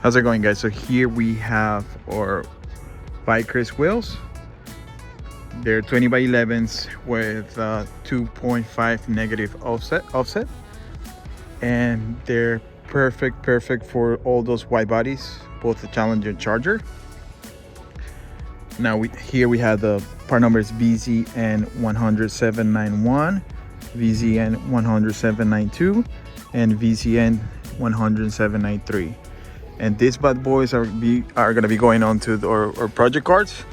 How's it going, guys? So here we have our vicrez wheels. They're 20x11s with 2.5 negative offset, and they're perfect for all those wide bodies, both the Challenger and Charger. Now here we have the part numbers VZN10791, VZN10792, and VZN10793. And these bad boys are gonna be going on to our project cards,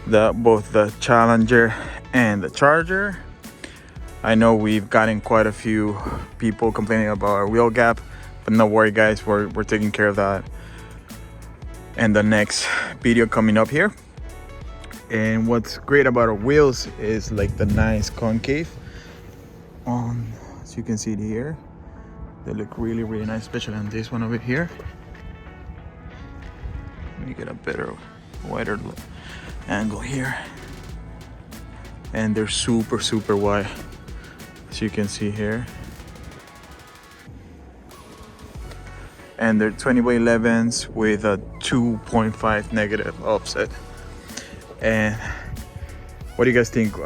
both the Challenger and the Charger. I know we've gotten quite a few people complaining about our wheel gap, but no worry, guys, we're taking care of that and the next video coming up here. And what's great about our wheels is like the nice concave as you can see here. They look really nice, especially on this one over here. Let me get a better, wider angle here. And they're super wide, as you can see here. And they're 20x11s with a 2.5 negative offset. And what do you guys think?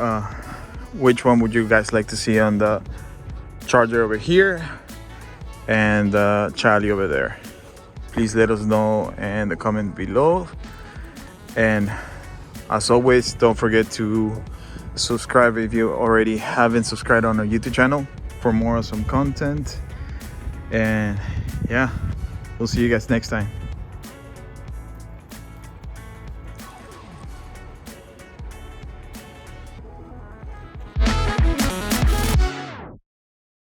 Which one would you guys like to see on the Charger over here and the Charlie over there? Please let us know in the comment below. And as always, don't forget to subscribe if you already haven't subscribed on our YouTube channel for more awesome content. And yeah, we'll see you guys next time.